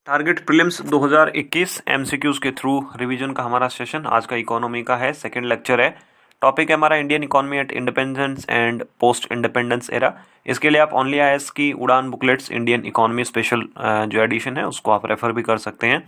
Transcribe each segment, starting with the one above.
Target prelims 2021 MCQs के through revision का हमारा सेशन आज का इकोनॉमी का है, सेकंड लेक्चर है। टॉपिक है हमारा Indian economy eight independence and post independence era. इसके लिए आप ओनली आईएएस की उड़ान बुकलेट्स इंडियन इकोनॉमी स्पेशल जो एडिशन है उसको आप रेफर भी कर सकते हैं।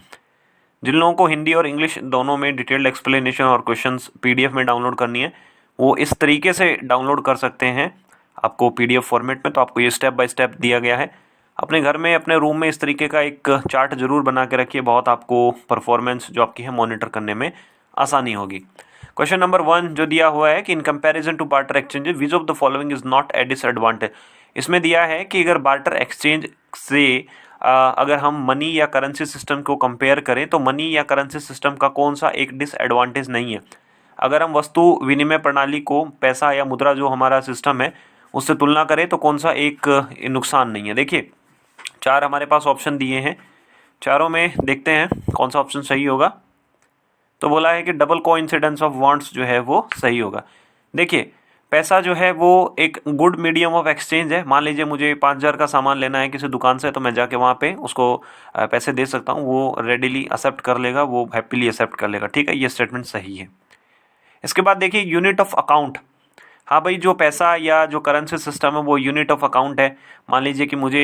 जिन लोगों को हिंदी और इंग्लिश दोनों में डिटेल्ड एक्सप्लेनेशन और क्वेश्चंस पीडीएफ में डाउनलोड करनी है वो इस तरीके से डाउनलोड कर सकते हैं आपको पीडीएफ फॉर्मेट में। तो आपको ये स्टेप बाय स्टेप दिया गया है। अपने घर में अपने रूम में इस तरीके का एक चार्ट जरूर बना के रखिए, बहुत आपको परफॉर्मेंस जो आपकी है मॉनिटर करने में आसानी होगी। क्वेश्चन नंबर 1 जो दिया हुआ है कि in comparison to barter exchange which of the following is not a disadvantage. इसमें दिया है कि अगर बार्टर एक्सचेंज से अगर हम मनी या करेंसी सिस्टम को कंपेयर करें तो मनी या करेंसी सिस्टम का कौन सा एक डिसएडवांटेज नहीं है। अगर हम वस्तु विनिमय प्रणाली को पैसा या मुद्रा जो हमारा सिस्टम है उससे तुलना करें तो कौन सा एक नुकसान नहीं है। देखिए 4 हमारे पास ऑप्शन दिए हैं, चारों में देखते हैं कौन सा ऑप्शन सही होगा। तो बोला है कि डबल कोइंसिडेंस ऑफ वांट्स जो है वो सही होगा। देखिए पैसा जो है वो एक गुड मीडियम ऑफ एक्सचेंज है। मान लीजिए मुझे 5,000 का सामान लेना है किसी दुकान से, तो मैं जाके वहाँ पे उसको पैसे दे सकता हूँ, वो रेडिली एक्सेप्ट कर लेगा, वो हैप्पीली एक्सेप्ट कर लेगा। ठीक है, ये स्टेटमेंट सही है। इसके बाद देखिए यूनिट ऑफ अकाउंट। हाँ भाई, जो पैसा या जो करेंसी सिस्टम है वो यूनिट ऑफ अकाउंट है। मान लीजिए कि मुझे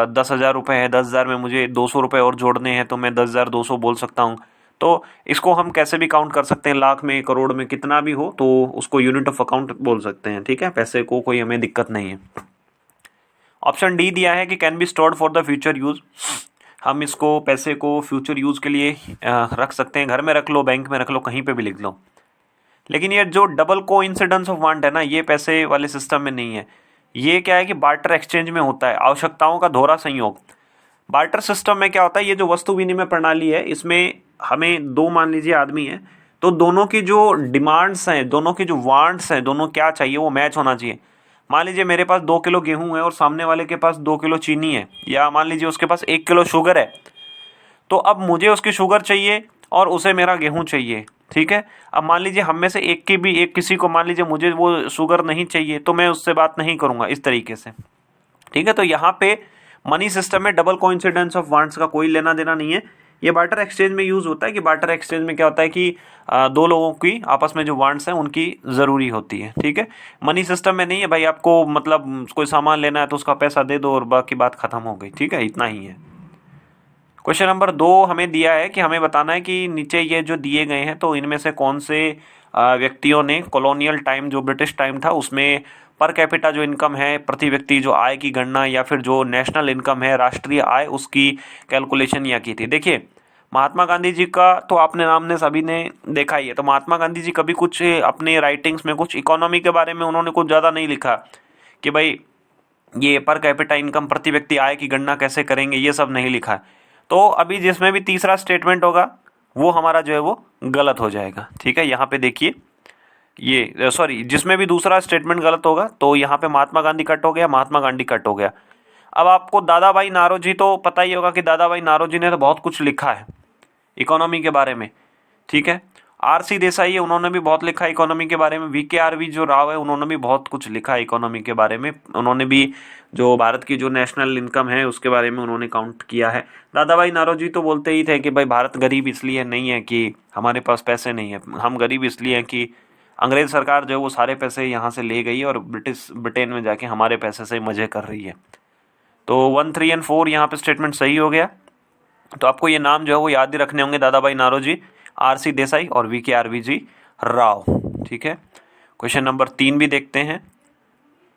10,000 रुपये है, 10,000 में मुझे 200 रुपये और जोड़ने हैं तो मैं 10,200 बोल सकता हूँ। तो इसको हम कैसे भी काउंट कर सकते हैं, लाख में करोड़ में कितना भी हो तो उसको यूनिट ऑफ अकाउंट बोल सकते हैं। ठीक है, पैसे को कोई हमें दिक्कत नहीं है। ऑप्शन डी दिया है कि can be stored for the future use. हम इसको पैसे को फ्यूचर यूज के लिए रख सकते हैं, घर में रख लो, बैंक में रख लो, कहीं पे भी लिख लो। लेकिन ये जो डबल कोइंसिडेंस ऑफ वांट है ना, ये पैसे वाले सिस्टम में नहीं है। ये क्या है कि बार्टर एक्सचेंज में होता है, आवश्यकताओं का दोहरा संयोग। बार्टर सिस्टम में क्या होता है, ये जो वस्तु विनिमय प्रणाली है इसमें हमें दो मान लीजिए आदमी है, तो दोनों की जो डिमांड्स हैं, दोनों की जो वांट्स हैं, दोनों क्या चाहिए वो मैच होना चाहिए। मान लीजिए मेरे पास 2 किलो गेहूं है और सामने वाले के पास 2 किलो चीनी है, या मान लीजिए उसके पास 1 किलो शुगर है। तो अब मुझे उसकी शुगर चाहिए और उसे मेरा गेहूं चाहिए। ठीक है, अब मान लीजिए हम में से एक किसी को मान लीजिए मुझे वो शुगर नहीं चाहिए, तो मैं उससे बात नहीं करूंगा इस तरीके से। ठीक है, तो यहाँ पे मनी सिस्टम में डबल कोइंसिडेंस ऑफ वांट्स का कोई लेना देना नहीं है। ये बार्टर एक्सचेंज में यूज होता है कि बार्टर एक्सचेंज में क्या होता है कि दो लोगों की आपस में जो वांट्स हैं उनकी जरूरी होती है। ठीक है, मनी सिस्टम में नहीं है भाई, आपको मतलब कोई सामान लेना है तो उसका पैसा दे दो और बाकी बात खत्म हो गई। ठीक है, इतना ही है। क्वेश्चन नंबर 2 हमें दिया है कि हमें बताना है कि नीचे ये जो दिए गए हैं तो इनमें से कौन से व्यक्तियों ने कॉलोनियल टाइम जो ब्रिटिश टाइम था उसमें पर कैपिटा जो इनकम है, प्रति व्यक्ति जो आय की गणना या फिर जो नेशनल इनकम है, राष्ट्रीय आय, उसकी कैलकुलेशन या की थी। देखिए महात्मा गांधी जी का तो आपने नाम ने सभी ने देखा ही है। तो महात्मा गांधी जी कभी कुछ अपने राइटिंग्स में कुछ इकोनॉमी के बारे में उन्होंने कुछ ज़्यादा नहीं लिखा कि भाई ये पर कैपिटा इनकम, प्रति व्यक्ति आय की गणना कैसे करेंगे, ये सब नहीं लिखा। तो अभी जिसमें भी तीसरा स्टेटमेंट होगा वो हमारा जो है वो गलत हो जाएगा। ठीक है, यहाँ पे देखिए ये सॉरी, जिसमें भी दूसरा स्टेटमेंट गलत होगा तो यहाँ पे महात्मा गांधी कट हो गया, महात्मा गांधी कट हो गया। अब आपको दादा भाई नारोजी तो पता ही होगा कि दादा भाई नारोजी ने तो बहुत कुछ लिखा है इकोनॉमी के बारे में। ठीक है, आर.सी. देसाई है, उन्होंने भी बहुत लिखा है इकोनॉमी के बारे में। वी.के.आर.वी. जो राव है उन्होंने भी बहुत कुछ लिखा है इकोनॉमी के बारे में। उन्होंने भी जो भारत की जो नेशनल इनकम है उसके बारे में उन्होंने काउंट किया है। दादा भाई नारोजी तो बोलते ही थे कि भाई भारत गरीब इसलिए नहीं है कि हमारे पास पैसे नहीं है, हम गरीब इसलिए हैं कि अंग्रेज सरकार जो है वो सारे पैसे यहाँ से ले गई और ब्रिटेन में जाके हमारे पैसे से मजे कर रही है। तो 1, 3 और 4 यहाँ पे स्टेटमेंट सही हो गया। तो आपको ये नाम जो है वो याद ही रखने होंगे, दादा भाई नारोजी, आर.सी. देसाई और वी.के.आर.वी. जी राव। ठीक है, क्वेश्चन नंबर 3 भी देखते हैं।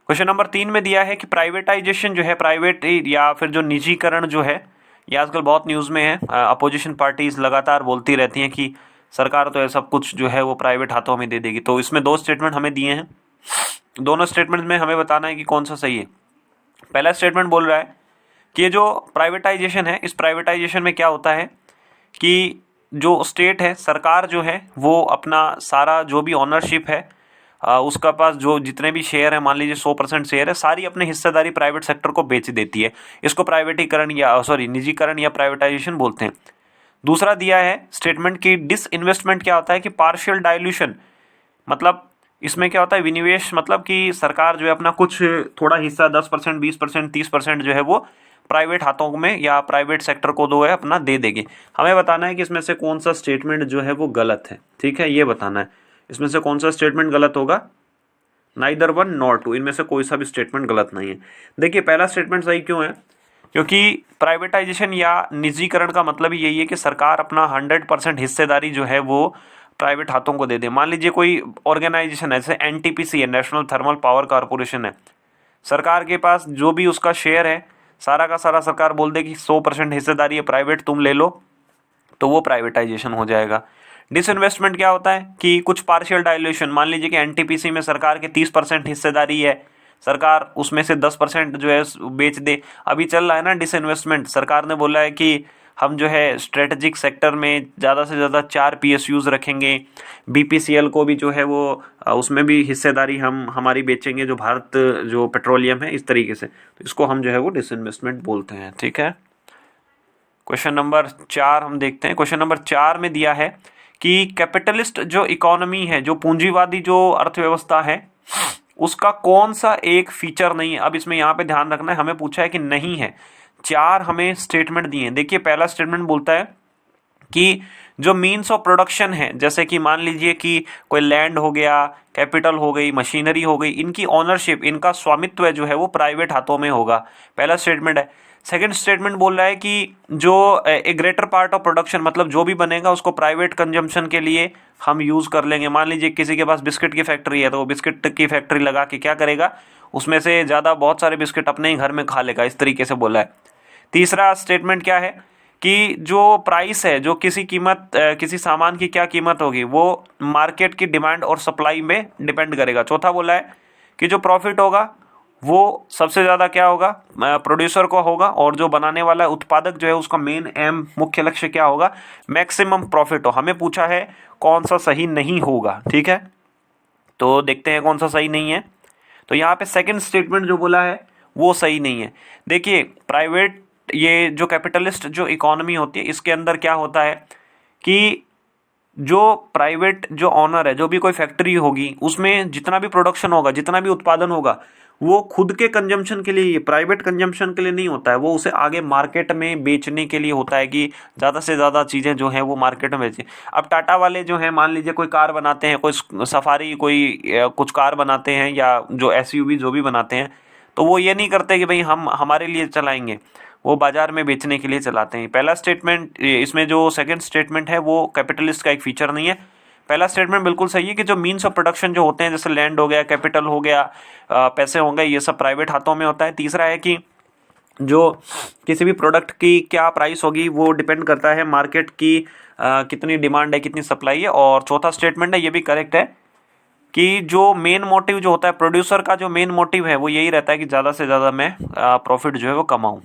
क्वेश्चन नंबर 3 में दिया है कि प्राइवेटाइजेशन जो है, प्राइवेट या फिर जो निजीकरण जो है, ये आजकल बहुत न्यूज़ में है। अपोजिशन पार्टीज लगातार बोलती रहती हैं कि सरकार तो सब कुछ जो है वो प्राइवेट हाथों में दे देगी। तो इसमें 2 स्टेटमेंट हमें दिए हैं, दोनों स्टेटमेंट में हमें बताना है कि कौन सा सही है। पहला स्टेटमेंट बोल रहा है कि ये जो प्राइवेटाइजेशन है, इस प्राइवेटाइजेशन में क्या होता है कि जो स्टेट है, सरकार जो है वो अपना सारा जो भी ऑनरशिप है उसका पास जो जितने भी शेयर है, मान लीजिए 100% शेयर है, सारी अपनी हिस्सेदारी प्राइवेट सेक्टर को बेच देती है। इसको प्राइवेटीकरण या निजीकरण या प्राइवेटाइजेशन बोलते हैं। दूसरा दिया है स्टेटमेंट की डिसइन्वेस्टमेंट क्या होता है कि पार्शियल डाइल्यूशन, मतलब इसमें क्या होता है विनिवेश, मतलब कि सरकार जो है अपना कुछ थोड़ा हिस्सा 10%, 20%, 30% जो है वो प्राइवेट हाथों में या प्राइवेट सेक्टर को दो है अपना दे देगी। हमें बताना है कि इसमें से कौन सा स्टेटमेंट जो है वो गलत है, ठीक है, ये बताना है इसमें से कौन सा स्टेटमेंट गलत होगा। नाइदर वन नॉर टू, इनमें से कोई सा भी स्टेटमेंट गलत नहीं है। देखिए पहला स्टेटमेंट सही क्यों है, क्योंकि प्राइवेटाइजेशन या निजीकरण का मतलब ही यही है कि सरकार अपना 100% हिस्सेदारी जो है वो प्राइवेट हाथों को दे दे। मान लीजिए कोई ऑर्गेनाइजेशन है, जैसे एनटीपीसी है, नेशनल थर्मल पावर कॉरपोरेशन है, सरकार के पास जो भी उसका शेयर है सारा का सारा सरकार बोल दे कि 100% हिस्सेदारी है प्राइवेट, तुम ले लो, तो वो प्राइवेटाइजेशन हो जाएगा। डिसइन्वेस्टमेंट क्या होता है कि कुछ पार्शियल डायल्यूशन, मान लीजिए कि एनटीपीसी में सरकार के 30% हिस्सेदारी है, सरकार उसमें से 10% जो है बेच दे। अभी चल रहा है ना डिसइन्वेस्टमेंट, सरकार ने बोला है कि हम जो है स्ट्रेटेजिक सेक्टर में ज़्यादा से ज़्यादा 4 पीएसयूज रखेंगे, बीपीसीएल को भी जो है वो उसमें भी हिस्सेदारी हम हमारी बेचेंगे, जो भारत जो पेट्रोलियम है, इस तरीके से, तो इसको हम जो है वो डिसइन्वेस्टमेंट बोलते हैं, ठीक है। क्वेश्चन नंबर 4 हम देखते हैं। क्वेश्चन नंबर 4 में दिया है कि कैपिटलिस्ट जो इकोनॉमी है, जो पूंजीवादी जो अर्थव्यवस्था है, उसका कौन सा एक फीचर नहीं है। अब इसमें यहाँ पे ध्यान रखना है, हमें पूछा है कि नहीं है, 4 हमें स्टेटमेंट दिए हैं। देखिए पहला स्टेटमेंट बोलता है कि जो मीन्स ऑफ प्रोडक्शन है, जैसे कि मान लीजिए कि कोई लैंड हो गया, कैपिटल हो गई, मशीनरी हो गई, इनकी ओनरशिप, इनका स्वामित्व जो है वो प्राइवेट हाथों में होगा, पहला स्टेटमेंट है। सेकंड स्टेटमेंट बोल रहा है कि जो ए ग्रेटर पार्ट ऑफ प्रोडक्शन, मतलब जो भी बनेगा उसको प्राइवेट कंजम्पशन के लिए हम यूज़ कर लेंगे। मान लीजिए किसी के पास बिस्किट की फैक्ट्री है, तो वो बिस्किट की फैक्ट्री लगा के क्या करेगा, उसमें से ज़्यादा बहुत सारे बिस्किट अपने ही घर में खा लेगा, इस तरीके से बोला है। तीसरा स्टेटमेंट क्या है कि जो प्राइस है, जो किसी कीमत किसी सामान की क्या कीमत होगी, वो मार्केट की डिमांड और सप्लाई में डिपेंड करेगा। चौथा बोला है कि जो प्रॉफिट होगा वो सबसे ज़्यादा क्या होगा, प्रोड्यूसर को होगा, और जो बनाने वाला उत्पादक जो है उसका मेन एम, मुख्य लक्ष्य क्या होगा, मैक्सिमम प्रॉफिट हो। हमें पूछा है कौन सा सही नहीं होगा, ठीक है, तो देखते हैं कौन सा सही नहीं है। तो यहाँ पे सेकंड स्टेटमेंट जो बोला है वो सही नहीं है। देखिए प्राइवेट, ये जो कैपिटलिस्ट जो इकोनॉमी होती है, इसके अंदर क्या होता है कि जो प्राइवेट जो ऑनर है, जो भी कोई फैक्ट्री होगी, उसमें जितना भी प्रोडक्शन होगा, जितना भी उत्पादन होगा, वो खुद के कंजम्पशन के लिए, प्राइवेट कंजम्पशन के लिए नहीं होता है, वो उसे आगे मार्केट में बेचने के लिए होता है कि ज़्यादा से ज़्यादा चीज़ें जो हैं वो मार्केट में बेचें। अब टाटा वाले जो हैं, मान लीजिए कोई कार बनाते हैं, कोई सफारी, कोई कुछ कार बनाते हैं, या जो एसयूवी जो भी बनाते हैं, तो वो ये नहीं करते कि भाई हम हमारे लिए चलाएंगे, वो बाजार में बेचने के लिए चलाते हैं। पहला स्टेटमेंट, इसमें जो सेकंड स्टेटमेंट है वो कैपिटलिस्ट का एक फीचर नहीं है। पहला स्टेटमेंट बिल्कुल सही है कि जो मीन्स ऑफ प्रोडक्शन जो होते हैं, जैसे लैंड हो गया, कैपिटल हो गया, पैसे हो गए, ये सब प्राइवेट हाथों में होता है। तीसरा है कि जो किसी भी प्रोडक्ट की क्या प्राइस होगी वो डिपेंड करता है मार्केट की कितनी डिमांड है, कितनी सप्लाई है। और चौथा स्टेटमेंट है, ये भी करेक्ट है कि जो मेन मोटिव जो होता है, प्रोड्यूसर का जो मेन मोटिव है वो यही रहता है कि ज़्यादा से ज़्यादा मैं प्रॉफिट जो है वो कमाऊँ।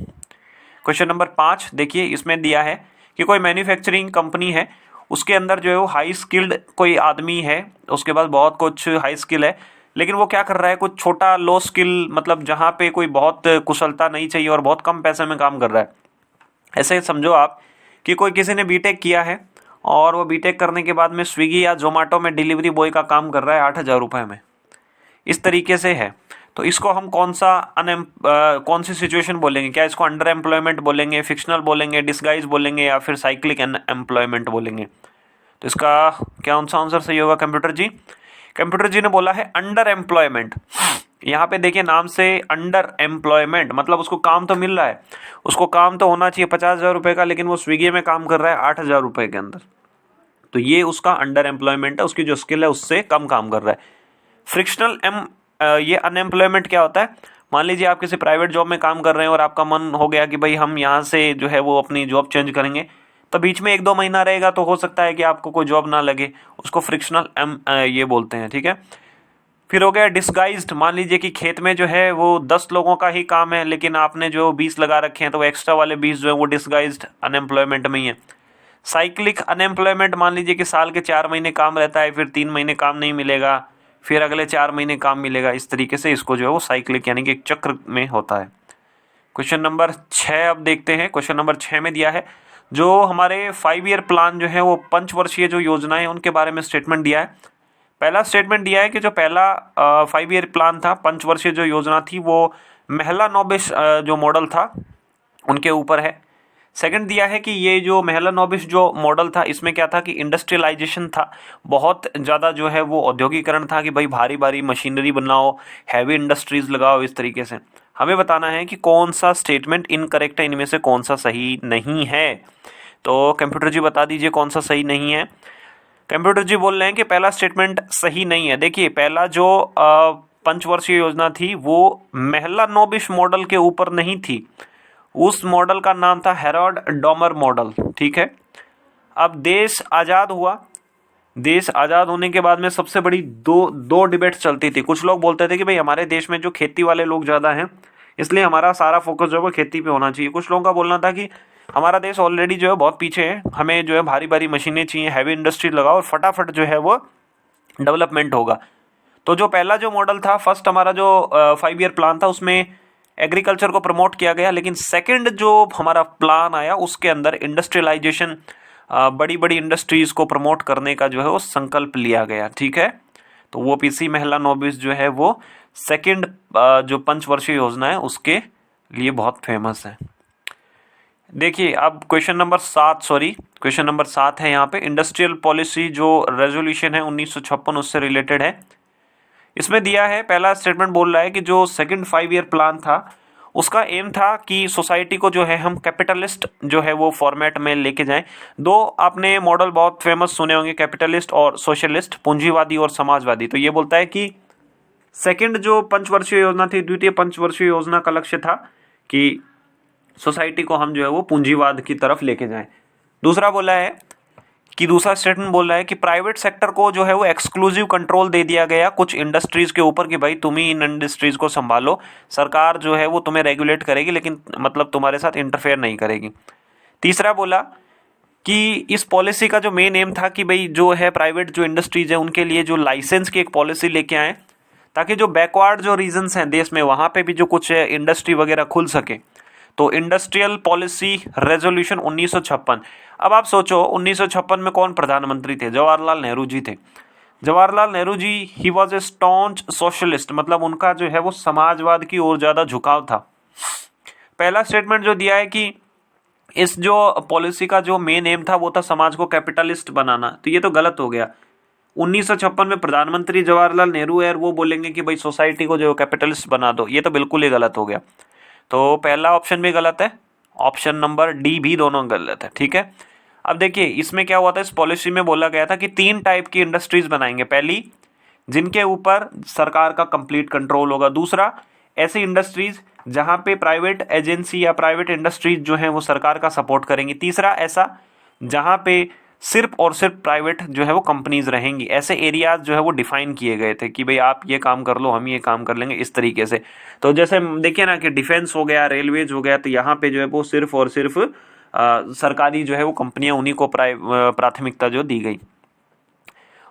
क्वेश्चन नंबर 5 देखिए, इसमें दिया है कि कोई मैन्युफैक्चरिंग कंपनी है, उसके अंदर जो है वो हाई स्किल्ड कोई आदमी है, उसके पास बहुत कुछ हाई स्किल है, लेकिन वो क्या कर रहा है, कुछ छोटा लो स्किल, मतलब जहाँ पे कोई बहुत कुशलता नहीं चाहिए और बहुत कम पैसे में काम कर रहा है। ऐसे समझो आप कि कोई किसी ने बीटेक किया है और वो बीटेक करने के बाद में स्विगी या जोमेटो में डिलीवरी बॉय का काम कर रहा है 8,000 रुपये में, इस तरीके से है। तो इसको हम कौन सी सिचुएशन बोलेंगे? क्या इसको अंडर एम्प्लॉयमेंट बोलेंगे, फिक्शनल बोलेंगे, डिस्गाइज बोलेंगे, या फिर साइक्लिक एम्प्लॉयमेंट बोलेंगे? तो इसका क्या सा आंसर सही होगा कंप्यूटर जी? कंप्यूटर जी ने बोला है अंडर एम्प्लॉयमेंट। यहाँ पे देखिए नाम से अंडर एम्प्लॉयमेंट, मतलब उसको काम तो मिल रहा है, उसको काम तो होना चाहिए 50,000 रुपये का, लेकिन वो स्विगी में काम कर रहा है 8,000 रुपये के अंदर, तो ये उसका अंडर एम्प्लॉयमेंट है, उसकी जो स्किल है उससे कम काम कर रहा है। फ्रिक्शनल ये अनएम्प्लॉयमेंट क्या होता है? मान लीजिए आप किसी प्राइवेट जॉब में काम कर रहे हैं और आपका मन हो गया कि भाई हम यहाँ से जो है वो अपनी जॉब चेंज करेंगे, तो बीच में 1-2 महीना रहेगा तो हो सकता है कि आपको कोई जॉब ना लगे, उसको फ्रिक्शनल ये बोलते हैं, ठीक है। फिर हो गया डिस्गाइज्ड, मान लीजिए कि खेत में जो है वो 10 लोगों का ही काम है, लेकिन आपने जो 20 लगा रखे हैं, तो वो एक्स्ट्रा वाले 20 जो है वो डिस्गाइज्ड अनएम्प्लॉयमेंट में ही है। साइक्लिक अनएम्प्लॉयमेंट, मान लीजिए कि साल के 4 महीने काम रहता है, फिर 3 महीने काम नहीं मिलेगा, फिर अगले 4 महीने काम मिलेगा, इस तरीके से इसको जो है वो साइक्लिक यानी कि एक चक्र में होता है। क्वेश्चन नंबर 6 अब देखते हैं। क्वेश्चन नंबर 6 में दिया है जो हमारे 5 ईयर प्लान जो है वो पंचवर्षीय जो योजनाएं उनके बारे में स्टेटमेंट दिया है। पहला स्टेटमेंट दिया है कि जो पहला 5 ईयर प्लान था, पंचवर्षीय जो योजना थी, वो महिला नौबेश जो मॉडल था उनके ऊपर है। सेकंड दिया है कि ये जो मेहलानोबिस जो मॉडल था इसमें क्या था कि इंडस्ट्रियलाइजेशन था, बहुत ज़्यादा जो है वो औद्योगिकरण था कि भाई भारी भारी मशीनरी बनाओ, हैवी इंडस्ट्रीज लगाओ, इस तरीके से। हमें बताना है कि कौन सा स्टेटमेंट इनकरेक्ट है, इनमें से कौन सा सही नहीं है। तो कंप्यूटर जी बता दीजिए कौन सा सही नहीं है। कंप्यूटर जी बोल रहे हैं कि पहला स्टेटमेंट सही नहीं है। देखिए पहला जो पंचवर्षीय योजना थी वो मेहलानोबिस मॉडल के ऊपर नहीं थी, उस मॉडल का नाम था हेरोल्ड डॉमर मॉडल, ठीक है। अब देश आज़ाद हुआ, देश आज़ाद होने के बाद में सबसे बड़ी दो डिबेट चलती थी। कुछ लोग बोलते थे कि भाई हमारे देश में जो खेती वाले लोग ज़्यादा हैं इसलिए हमारा सारा फोकस जो है वो खेती पे होना चाहिए। कुछ लोगों का बोलना था कि हमारा देश ऑलरेडी जो है बहुत पीछे है, हमें जो है भारी भारी मशीनें चाहिए, हैवी इंडस्ट्री लगाओ और फटाफट जो है वो डेवलपमेंट होगा। तो जो पहला जो मॉडल था, फर्स्ट हमारा जो 5 ईयर प्लान था उसमें एग्रीकल्चर को प्रमोट किया गया, लेकिन सेकंड जो हमारा प्लान आया उसके अंदर इंडस्ट्रियलाइजेशन, बड़ी बड़ी इंडस्ट्रीज को प्रमोट करने का जो है वो संकल्प लिया गया, ठीक है। तो वो पीसी मेहलानोबिस जो है वो सेकंड जो पंचवर्षीय योजना है उसके लिए बहुत फेमस है। देखिए अब क्वेश्चन नंबर 7 है यहाँ पे। इंडस्ट्रियल पॉलिसी जो रेजोल्यूशन है 1956 उससे रिलेटेड है। इसमें दिया है, पहला स्टेटमेंट बोल रहा है कि जो सेकंड 5 ईयर प्लान था उसका एम था कि सोसाइटी को जो है हम कैपिटलिस्ट जो है वो फॉर्मेट में लेके जाएं। दो आपने मॉडल बहुत फेमस सुने होंगे, कैपिटलिस्ट और सोशलिस्ट, पूंजीवादी और समाजवादी। तो ये बोलता है कि सेकंड जो पंचवर्षीय योजना थी, द्वितीय पंचवर्षीय योजना का लक्ष्य था कि सोसाइटी को हम जो है वो पूंजीवाद की तरफ लेके जाएं। दूसरा स्टेटमेंट बोल रहा है कि प्राइवेट सेक्टर को जो है वो एक्सक्लूसिव कंट्रोल दे दिया गया कुछ इंडस्ट्रीज के ऊपर कि भाई तुम ही इन इंडस्ट्रीज को संभालो, सरकार जो है वो तुम्हें रेगुलेट करेगी लेकिन मतलब तुम्हारे साथ इंटरफेयर नहीं करेगी। तीसरा बोला कि इस पॉलिसी का जो मेन एम था कि भाई जो है प्राइवेट जो इंडस्ट्रीज है उनके लिए जो लाइसेंस की एक पॉलिसी लेके आए ताकि जो बैकवर्ड जो रीजन्स हैं देश में वहाँ पे भी जो कुछ इंडस्ट्री वगैरह खुल सके। तो इंडस्ट्रियल पॉलिसी रेजोल्यूशन 1956। अब आप सोचो 1956 में कौन प्रधानमंत्री थे? जवाहरलाल नेहरू जी थे। Jawaharlal Nehru ji he was a staunch socialist, मतलब उनका जो है वो समाजवाद की ओर ज़्यादा झुकाव था। पहला स्टेटमेंट जो दिया है कि इस जो पॉलिसी का जो मेन एम था वो था समाज को कैपिटलिस्ट बनाना, तो ये तो गलत हो गया। 1956 में प्रधानमंत्री जवाहरलाल नेहरू है और वो बोलेंगे कि भाई सोसाइटी को जो कैपिटलिस्ट बना दो, ये तो बिल्कुल ही गलत हो गया। तो पहला ऑप्शन भी गलत है, ऑप्शन नंबर डी भी दोनों गलत है, ठीक है। अब देखिए इसमें क्या हुआ था, इस पॉलिसी में बोला गया था कि 3 टाइप की इंडस्ट्रीज बनाएंगे। पहली, जिनके ऊपर सरकार का कंप्लीट कंट्रोल होगा। दूसरा, ऐसी इंडस्ट्रीज जहां पे प्राइवेट एजेंसी या प्राइवेट इंडस्ट्रीज जो हैं वो सरकार का सपोर्ट करेंगी। तीसरा, ऐसा जहां पे सिर्फ और सिर्फ प्राइवेट जो है वो कंपनीज रहेंगी। ऐसे एरियाज जो है वो डिफाइन किए गए थे कि भाई आप ये काम कर लो, हम ये काम कर लेंगे, इस तरीके से। तो जैसे देखिए ना कि डिफेंस हो गया, रेलवेज हो गया, तो यहाँ पे जो है वो सिर्फ और सिर्फ सरकारी जो है वो कंपनियां, उन्हीं को प्राथमिकता जो दी गई।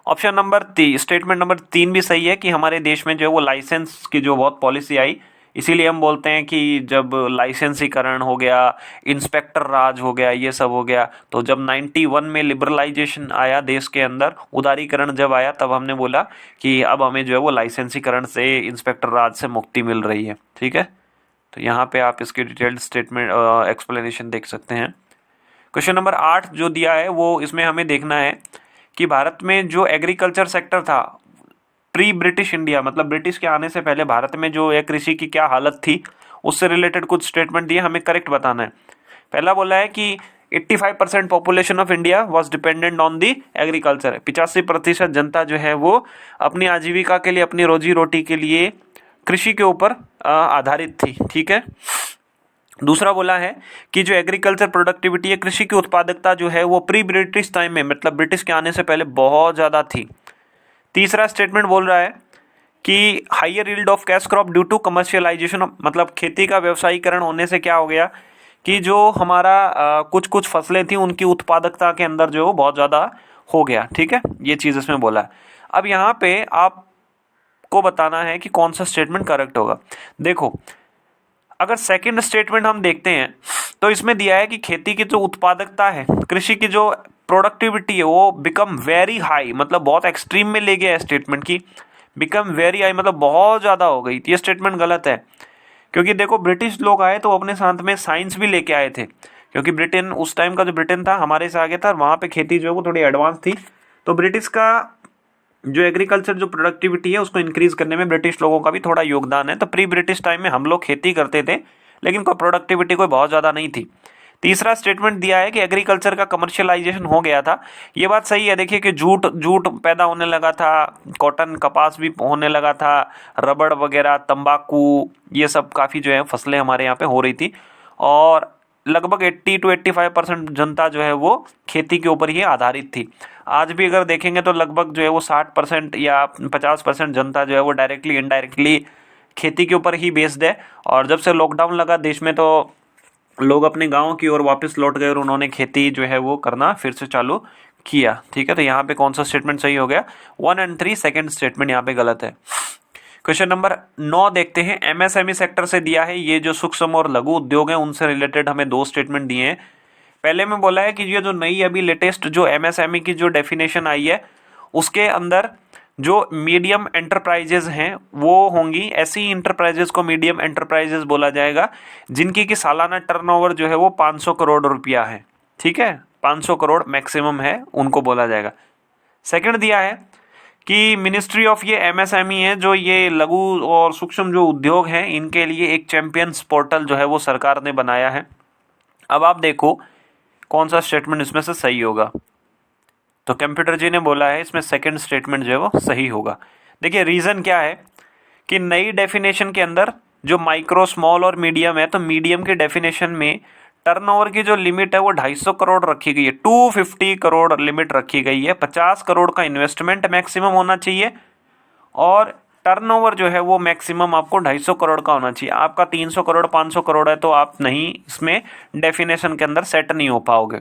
ऑप्शन नंबर स्टेटमेंट नंबर 3 भी सही है कि हमारे देश में जो है वो लाइसेंस की जो बहुत पॉलिसी आई, इसीलिए हम बोलते हैं कि जब लाइसेंसीकरण हो गया, इंस्पेक्टर राज हो गया, ये सब हो गया। तो जब 91 में लिबरलाइजेशन आया देश के अंदर, उदारीकरण जब आया, तब हमने बोला कि अब हमें जो है वो लाइसेंसीकरण से, इंस्पेक्टर राज से मुक्ति मिल रही है, ठीक है। तो यहाँ पे आप इसकी डिटेल्ड स्टेटमेंट एक्सप्लेनेशन देख सकते हैं। क्वेश्चन नंबर 8 जो दिया है वो इसमें हमें देखना है कि भारत में जो एग्रीकल्चर सेक्टर था प्री ब्रिटिश इंडिया, मतलब ब्रिटिश के आने से पहले भारत में जो है कृषि की क्या हालत थी, उससे रिलेटेड कुछ स्टेटमेंट दिए, हमें करेक्ट बताना है। पहला बोला है कि 85% population of India was dependent on the agriculture. 85% जनता जो है वो अपनी आजीविका के लिए, अपनी रोजी रोटी के लिए कृषि के ऊपर आधारित थी, ठीक है। दूसरा बोला है कि जो एग्रीकल्चर प्रोडक्टिविटी है, कृषि की उत्पादकता जो है वो प्री ब्रिटिश टाइम में, मतलब ब्रिटिश के आने से पहले बहुत ज़्यादा थी। तीसरा स्टेटमेंट बोल रहा है कि higher yield of cash crop due to commercialisation, मतलब खेती का व्यवसायीकरण होने से क्या हो गया कि जो हमारा कुछ कुछ फसलें थी उनकी उत्पादकता के अंदर जो बहुत ज़्यादा हो गया, ठीक है। ये चीज़ इसमें बोला है। अब यहाँ पे आपको बताना है कि कौन सा स्टेटमेंट करेक्ट होगा। देखो अगर सेकंड स्टेटमेंट हम देखते हैं तो इसमें दिया है कि खेती की जो उत्पादकता है, कृषि की जो प्रोडक्टिविटी है वो बिकम वेरी हाई, मतलब बहुत एक्सट्रीम में ले गया है स्टेटमेंट की। बिकम वेरी हाई मतलब बहुत ज़्यादा हो गई, ये स्टेटमेंट गलत है। क्योंकि देखो ब्रिटिश लोग आए तो अपने साथ में साइंस भी लेके आए थे, क्योंकि ब्रिटेन उस टाइम का जो ब्रिटेन था हमारे से आगे था, वहाँ पे खेती जो है वो थोड़ी एडवांस थी। तो ब्रिटिश का जो एग्रीकल्चर जो प्रोडक्टिविटी है उसको इंक्रीज करने में ब्रिटिश लोगों का भी थोड़ा योगदान है। तो प्री ब्रिटिश टाइम में हम लोग खेती करते थे, लेकिन कोई प्रोडक्टिविटी कोई बहुत ज़्यादा नहीं थी। तीसरा स्टेटमेंट दिया है कि एग्रीकल्चर का कमर्शियलाइजेशन हो गया था। ये बात सही है। देखिए कि जूट पैदा होने लगा था, कॉटन कपास भी होने लगा था, रबड़ वगैरह, तंबाकू, ये सब काफ़ी जो है फसलें हमारे यहाँ पे हो रही थी। और लगभग 80 to 85% जनता जो है वो खेती के ऊपर ही आधारित थी। आज भी अगर देखेंगे तो लगभग जो है वो 60% या 50% जनता जो है वो डायरेक्टली इनडायरेक्टली खेती के ऊपर ही बेस्ड है। और जब से लॉकडाउन लगा देश में तो लोग अपने गाँव की ओर वापस लौट गए और उन्होंने खेती जो है वो करना फिर से चालू किया। ठीक है, तो यहाँ पे कौन सा स्टेटमेंट सही हो गया? 1 और 3 सेकंड स्टेटमेंट यहाँ पे गलत है। क्वेश्चन नंबर 9 देखते हैं। एमएसएमई सेक्टर से दिया है, ये जो सूक्ष्म और लघु उद्योग हैं उनसे रिलेटेड हमें 2 स्टेटमेंट दिए हैं। पहले में बोला है कि ये जो नई अभी लेटेस्ट जो एमएसएमई की जो डेफिनेशन आई है उसके अंदर जो मीडियम एंटरप्राइजेज हैं वो होंगी। ऐसी इंटरप्राइजेज को मीडियम एंटरप्राइजेज बोला जाएगा जिनकी की सालाना टर्नओवर जो है वो 500 करोड़ रुपया है। ठीक है, 500 करोड़ मैक्सिमम है, उनको बोला जाएगा। सेकंड दिया है कि मिनिस्ट्री ऑफ ये एमएसएमई है, जो ये लघु और सूक्ष्म जो उद्योग हैं इनके लिए एक चैंपियंस पोर्टल जो है वो सरकार ने बनाया है। अब आप देखो कौन सा स्टेटमेंट इसमें से सही होगा। तो कंप्यूटर जी ने बोला है इसमें सेकंड स्टेटमेंट जो है वो सही होगा। देखिए रीज़न क्या है कि नई डेफिनेशन के अंदर जो माइक्रो, स्मॉल और मीडियम है, तो मीडियम के डेफिनेशन में टर्नओवर की जो लिमिट है वो 250 करोड़ रखी गई है, 250 करोड़ लिमिट रखी गई है। 50 करोड़ का इन्वेस्टमेंट मैक्सिमम होना चाहिए और टर्नओवर जो है वो मैक्सिमम आपको 250 करोड़ का होना चाहिए। आपका 300 करोड़ 500 करोड़ है तो आप नहीं इसमें डेफिनेशन के अंदर सेट नहीं हो पाओगे।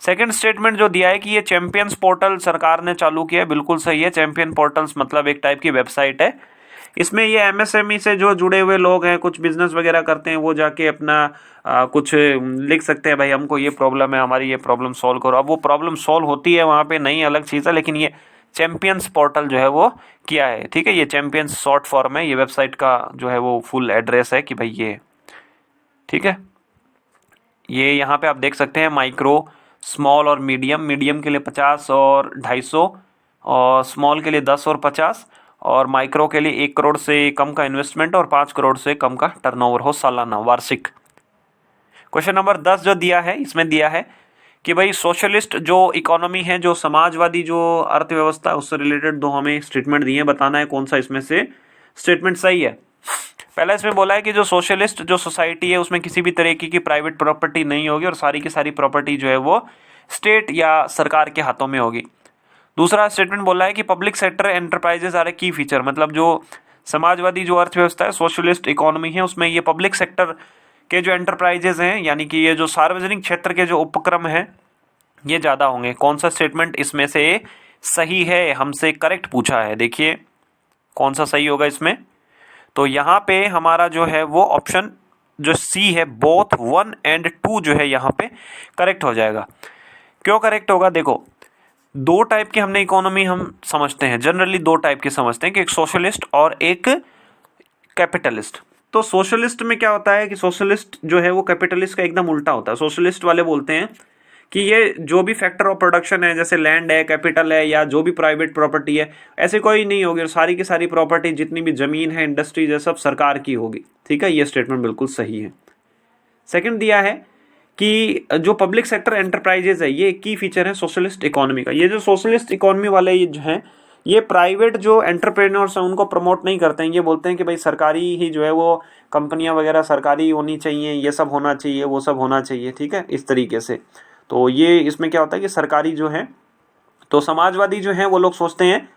सेकंड स्टेटमेंट जो दिया है कि ये चैंपियंस पोर्टल सरकार ने चालू किया है, बिल्कुल सही है। चैंपियन पोर्टल्स मतलब एक टाइप की वेबसाइट है। इसमें ये एमएसएमई से जो जुड़े हुए लोग हैं, कुछ बिजनेस वगैरह करते हैं, वो जाके अपना कुछ लिख सकते हैं, भाई हमको ये प्रॉब्लम है, हमारी ये प्रॉब्लम सॉल्व करो। अब वो प्रॉब्लम सॉल्व होती है वहाँ पे, नहीं अलग चीज़ है, लेकिन ये चैंपियंस पोर्टल जो है वो किया है। ठीक है, ये चैंपियंस शॉर्ट फॉर्म है, ये वेबसाइट का जो है वो फुल एड्रेस है कि भाई ये। ठीक है, ये यहाँ पे आप देख सकते हैं माइक्रो, स्मॉल और मीडियम। मीडियम के लिए 50 और 250 और स्मॉल के लिए 10 और 50 और माइक्रो के लिए 1 करोड़ से कम का इन्वेस्टमेंट और 5 करोड़ से कम का टर्नओवर हो सालाना, वार्षिक। क्वेश्चन नंबर 10 जो दिया है इसमें दिया है कि भाई सोशलिस्ट जो इकोनॉमी है, जो समाजवादी जो अर्थव्यवस्था है, उससे रिलेटेड 2 हमें स्टेटमेंट दिए हैं, बताना है कौन सा इसमें से स्टेटमेंट सही है। पहला इसमें बोला है कि जो सोशलिस्ट जो सोसाइटी है उसमें किसी भी तरीके की प्राइवेट प्रॉपर्टी नहीं होगी और सारी की सारी प्रॉपर्टी जो है वो स्टेट या सरकार के हाथों में होगी। दूसरा स्टेटमेंट बोला है कि public sector enterprises R A की फीचर, मतलब जो समाजवादी जो अर्थव्यवस्था है, सोशलिस्ट इकोनॉमी है, उसमें ये पब्लिक सेक्टर के जो एंटरप्राइजेज हैं, यानी कि ये जो सार्वजनिक क्षेत्र के जो उपक्रम हैं, ये ज़्यादा होंगे। कौन सा स्टेटमेंट इसमें से सही है, हमसे करेक्ट पूछा है। देखिए कौन सा सही होगा इसमें। तो यहाँ पे हमारा जो है वो ऑप्शन जो सी है, बोथ 1 और 2 जो है यहाँ पे करेक्ट हो जाएगा। क्यों करेक्ट होगा? देखो 2 टाइप की हमने इकोनॉमी हम समझते हैं, जनरली 2 टाइप की समझते हैं कि एक सोशलिस्ट और एक कैपिटलिस्ट। तो सोशलिस्ट में क्या होता है कि सोशलिस्ट जो है वो कैपिटलिस्ट का एकदम उल्टा होता है। सोशलिस्ट वाले बोलते हैं कि ये जो भी फैक्टर ऑफ प्रोडक्शन है, जैसे लैंड है, कैपिटल है, या जो भी प्राइवेट प्रॉपर्टी है, ऐसे कोई नहीं होगी और सारी की सारी प्रॉपर्टी, जितनी भी जमीन है, इंडस्ट्रीज है, सब सरकार की होगी। ठीक है, ये स्टेटमेंट बिल्कुल सही है। सेकंड दिया है कि जो पब्लिक सेक्टर एंटरप्राइजेज है, ये एक की फीचर है सोशलिस्ट इकोनॉमी का। ये जो सोशलिस्ट इकोनॉमी वाले ये जो हैं, ये प्राइवेट जो एंटरप्रेन्योर्स हैं उनको प्रमोट नहीं करते हैं। ये बोलते हैं कि भाई सरकारी ही जो है वो कंपनियां वगैरह सरकारी होनी चाहिए, ये सब होना चाहिए, वो सब होना चाहिए। ठीक है, इस तरीके से। तो ये इसमें क्या होता है कि सरकारी जो है, तो समाजवादी जो है वो लोग सोचते हैं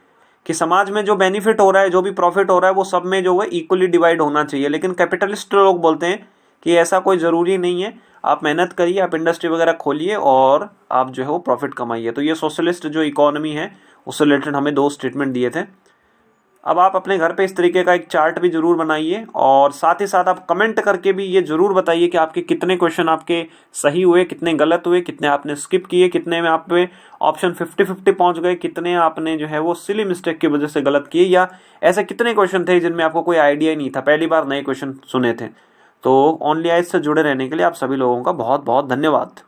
कि समाज में जो बेनिफिट हो रहा है, जो भी प्रॉफिट हो रहा है, वो सब में जो है इक्वली डिवाइड होना चाहिए। लेकिन कैपिटलिस्ट लोग बोलते हैं कि ऐसा कोई ज़रूरी नहीं है, आप मेहनत करिए, आप इंडस्ट्री वगैरह खोलिए और आप जो है वो प्रॉफिट कमाइए। तो ये सोशलिस्ट जो इकोनॉमी है उससे रिलेटेड हमें 2 स्टेटमेंट दिए थे। अब आप अपने घर पे इस तरीके का एक चार्ट भी जरूर बनाइए और साथ ही साथ आप कमेंट करके भी ये जरूर बताइए कि आपके कितने क्वेश्चन आपके सही हुए, कितने गलत हुए, कितने आपने स्किप किए, कितने में आप पे ऑप्शन 50-50 पहुंच गए, कितने आपने जो है वो सिली मिस्टेक की वजह से गलत किए, या ऐसे कितने क्वेश्चन थे जिनमें आपको कोई आइडिया ही नहीं था, पहली बार नए क्वेश्चन सुने थे। तो ओनली आइज से जुड़े रहने के लिए आप सभी लोगों का बहुत बहुत धन्यवाद।